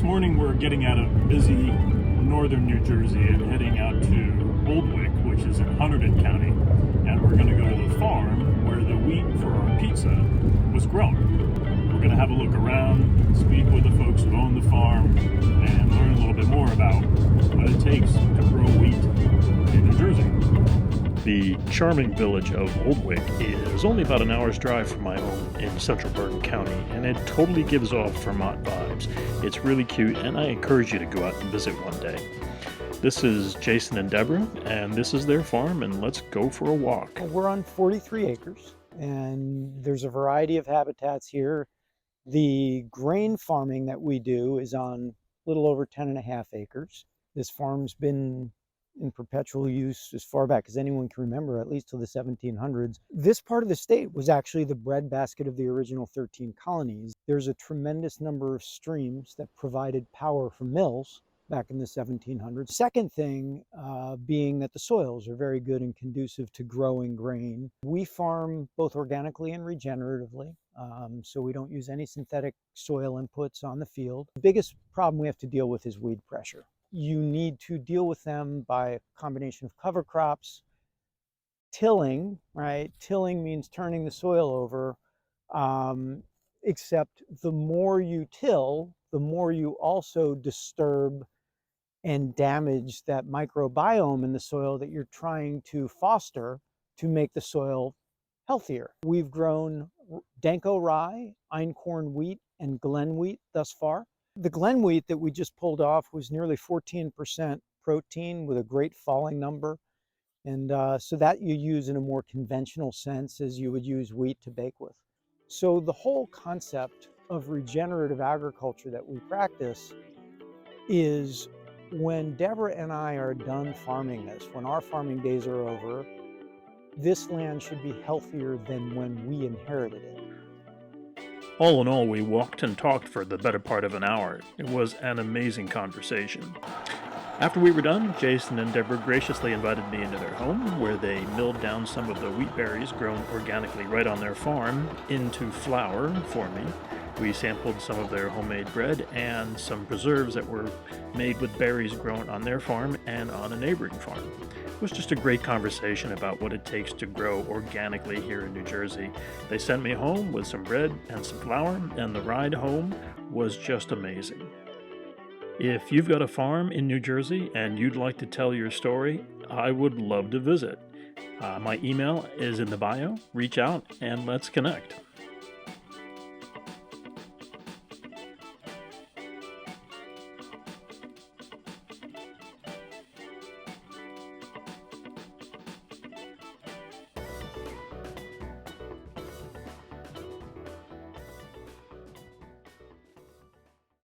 morning we're getting out of busy northern New Jersey and heading out to Cold Brook, which is in Hunterdon County, and we're going to go to the farm where the wheat for our pizza was grown. We're going to have a look around, speak with the folks who own the farm, and learn a little bit more about what it takes to grow wheat in New Jersey. The charming village of Cold Brook is only about an hour's drive from my home in central Bergen County, and it totally gives off Vermont vibes. It's really cute, and I encourage you to go out and visit one day. This is Jason and Deborah, and this is their farm, and let's go for a walk. We're on 43 acres, and there's a variety of habitats here. The grain farming that we do is on a little over 10.5 acres. This farm's been in perpetual use as far back as anyone can remember, at least till the 1700s. This part of the state was actually the breadbasket of the original 13 colonies. There's a tremendous number of streams that provided power for mills back in the 1700s. Second thing being that the soils are very good and conducive to growing grain. We farm both organically and regeneratively, so we don't use any synthetic soil inputs on the field. The biggest problem we have to deal with is weed pressure. You need to deal with them by a combination of cover crops, tilling, right? Tilling means turning the soil over, except the more you till, the more you also disturb and damage that microbiome in the soil that you're trying to foster to make the soil healthier. We've grown Danko rye, einkorn wheat, and Glen wheat thus far. The Glen wheat that we just pulled off was nearly 14% protein with a great falling number. And so that you use in a more conventional sense as you would use wheat to bake with. So the whole concept of regenerative agriculture that we practice is when Deborah and I are done farming this, when our farming days are over, this land should be healthier than when we inherited it. All in all, we walked and talked for the better part of an hour. It was an amazing conversation. After we were done, Jason and Deborah graciously invited me into their home, where they milled down some of the wheat berries grown organically right on their farm into flour for me. We sampled some of their homemade bread and some preserves that were made with berries grown on their farm and on a neighboring farm. It was just a great conversation about what it takes to grow organically here in New Jersey. They sent me home with some bread and some flour, and the ride home was just amazing. If you've got a farm in New Jersey and you'd like to tell your story, I would love to visit. My email is in the bio. Reach out and let's connect.